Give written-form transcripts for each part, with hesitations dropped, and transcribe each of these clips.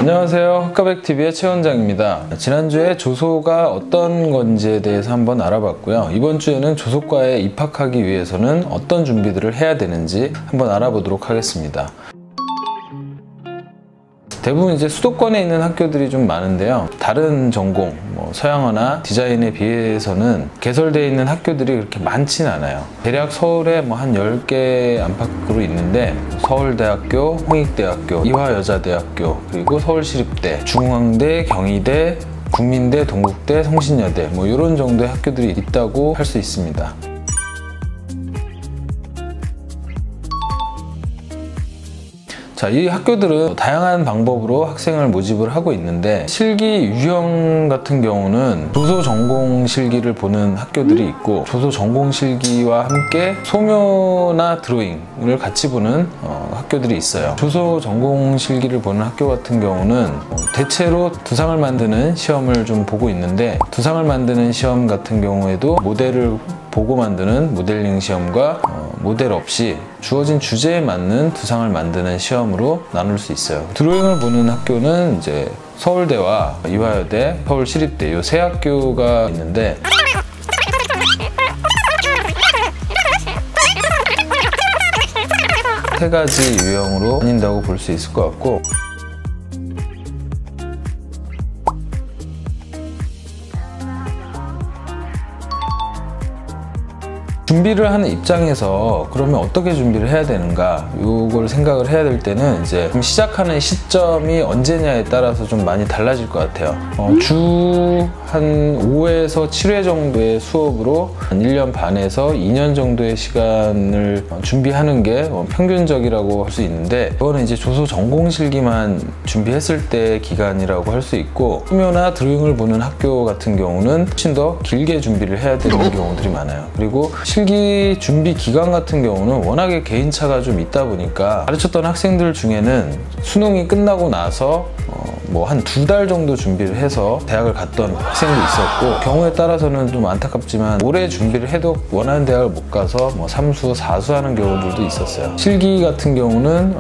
안녕하세요, 흑가백TV의 최 원장입니다. 지난주에 조소가 어떤 건지에 대해서 한번 알아봤고요. 이번 주에는 조소과에 입학하기 위해서는 어떤 준비들을 해야 되는지 한번 알아보도록 하겠습니다. 대부분 이제 수도권에 있는 학교들이 좀 많은데요. 다른 전공, 서양어나 디자인에 비해서는 개설되어 있는 학교들이 그렇게 많진 않아요. 대략 서울에 한 10개 안팎으로 있는데 서울대학교, 홍익대학교, 이화여자대학교, 그리고 서울시립대, 중앙대, 경희대, 국민대, 동국대, 성신여대 이런 정도의 학교들이 있다고 할 수 있습니다. 자, 이 학교들은 다양한 방법으로 학생을 모집을 하고 있는데 실기 유형 같은 경우는 조소 전공 실기를 보는 학교들이 있고 조소 전공 실기와 함께 소묘나 드로잉을 같이 보는 학교들이 있어요. 조소 전공 실기를 보는 학교 같은 경우는 대체로 두상을 만드는 시험을 좀 보고 있는데 두상을 만드는 시험 같은 경우에도 모델을 보고 만드는 모델링 시험과 모델 없이 주어진 주제에 맞는 두상을 만드는 시험으로 나눌 수 있어요. 드로잉을 보는 학교는 이제 서울대와 이화여대, 서울시립대 이 세 학교가 있는데 세 가지 유형으로 나뉜다고 볼 수 있을 것 같고 준비를 하는 입장에서 그러면 어떻게 준비를 해야 되는가 이걸 생각을 해야 될 때는 이제 시작하는 시점이 언제냐에 따라서 좀 많이 달라질 것 같아요. 주 한 5회에서 7회 정도의 수업으로 한 1년 반에서 2년 정도의 시간을 준비하는 게 평균적이라고 할 수 있는데 이거는 이제 조소 전공 실기만 준비했을 때 기간이라고 할 수 있고 소묘나 드로잉을 보는 학교 같은 경우는 훨씬 더 길게 준비를 해야 되는 경우들이 많아요. 그리고 실기 준비 기간 같은 경우는 워낙에 개인차가 좀 있다 보니까 가르쳤던 학생들 중에는 수능이 끝나고 나서 한 2달 정도 준비를 해서 대학을 갔던 학생도 있었고 경우에 따라서는 좀 안타깝지만 오래 준비를 해도 원하는 대학을 못 가서 3수, 4수 하는 경우들도 있었어요. 실기 같은 경우는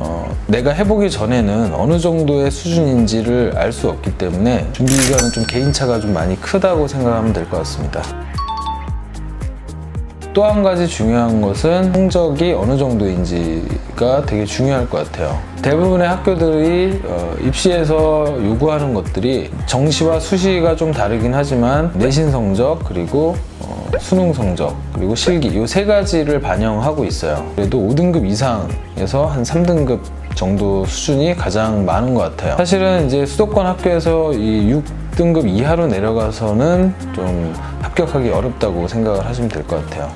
내가 해보기 전에는 어느 정도의 수준인지를 알 수 없기 때문에 준비 기간은 좀 개인차가 좀 많이 크다고 생각하면 될 것 같습니다. 또 한 가지 중요한 것은 성적이 어느 정도인지가 되게 중요할 것 같아요. 대부분의 학교들이 입시에서 요구하는 것들이 정시와 수시가 좀 다르긴 하지만 내신 성적 그리고 수능 성적 그리고 실기 이 세 가지를 반영하고 있어요. 그래도 5등급 이상에서 한 3등급 정도 수준이 가장 많은 것 같아요. 사실은 이제 수도권 학교에서 이 6등급 이하로 내려가서는 좀 합격하기 어렵다고 생각을 하시면 될 것 같아요.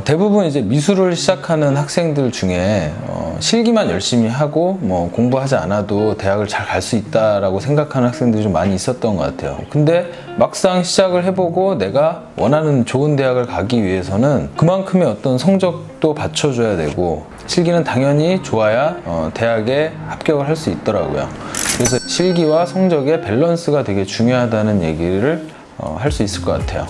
대부분 이제 미술을 시작하는 학생들 중에 실기만 열심히 하고 공부하지 않아도 대학을 잘 갈 수 있다라고 생각하는 학생들이 좀 많이 있었던 것 같아요. 근데 막상 시작을 해보고 내가 원하는 좋은 대학을 가기 위해서는 그만큼의 어떤 성적도 받쳐줘야 되고 실기는 당연히 좋아야 대학에 합격을 할 수 있더라고요. 그래서 실기와 성적의 밸런스가 되게 중요하다는 얘기를 할 수 있을 것 같아요.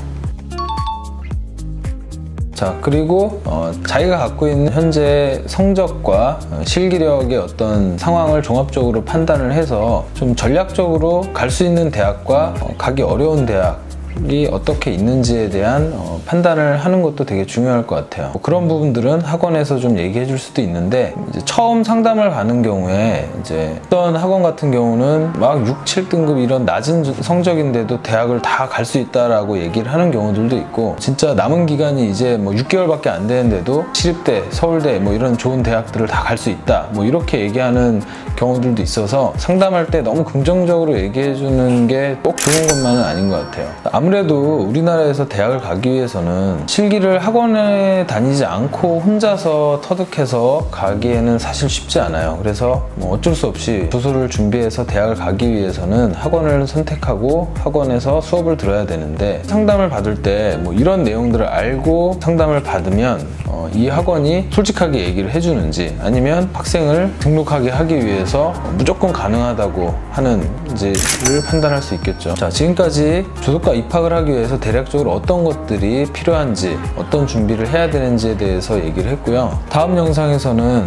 자, 그리고 자기가 갖고 있는 현재 성적과 실기력의 어떤 상황을 종합적으로 판단을 해서 좀 전략적으로 갈 수 있는 대학과 가기 어려운 대학이 어떻게 있는지에 대한 판단을 하는 것도 되게 중요할 것 같아요. 그런 부분들은 학원에서 좀 얘기해 줄 수도 있는데 이제 처음 상담을 가는 경우에 이제 어떤 학원 같은 경우는 막 6, 7등급 이런 낮은 성적인데도 대학을 다 갈 수 있다라고 얘기를 하는 경우들도 있고 진짜 남은 기간이 이제 6개월밖에 안 되는데도 시립대, 서울대 이런 좋은 대학들을 다 갈 수 있다 이렇게 얘기하는 경우들도 있어서 상담할 때 너무 긍정적으로 얘기해 주는 게 꼭 좋은 것만은 아닌 것 같아요. 아무래도 우리나라에서 대학을 가기 위해서는 실기를 학원에 다니지 않고 혼자서 터득해서 가기에는 사실 쉽지 않아요. 그래서 어쩔 수 없이 조소를 준비해서 대학을 가기 위해서는 학원을 선택하고 학원에서 수업을 들어야 되는데 상담을 받을 때 이런 내용들을 알고 상담을 받으면 이 학원이 솔직하게 얘기를 해주는지 아니면 학생을 등록하게 하기 위해서 무조건 가능하다고 하는지를 판단할 수 있겠죠. 자, 지금까지 조소과 입학 입학을 하기 위해서 대략적으로 어떤 것들이 필요한지, 어떤 준비를 해야 되는지에 대해서 얘기를 했고요. 다음 영상에서는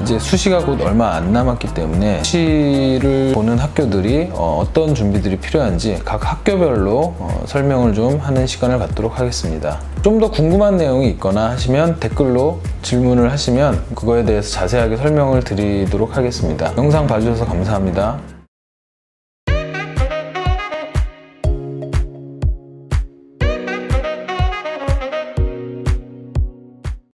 이제 수시가 곧 얼마 안 남았기 때문에 수시를 보는 학교들이 어떤 준비들이 필요한지 각 학교별로 설명을 좀 하는 시간을 갖도록 하겠습니다. 좀 더 궁금한 내용이 있거나 하시면 댓글로 질문을 하시면 그거에 대해서 자세하게 설명을 드리도록 하겠습니다. 영상 봐주셔서 감사합니다.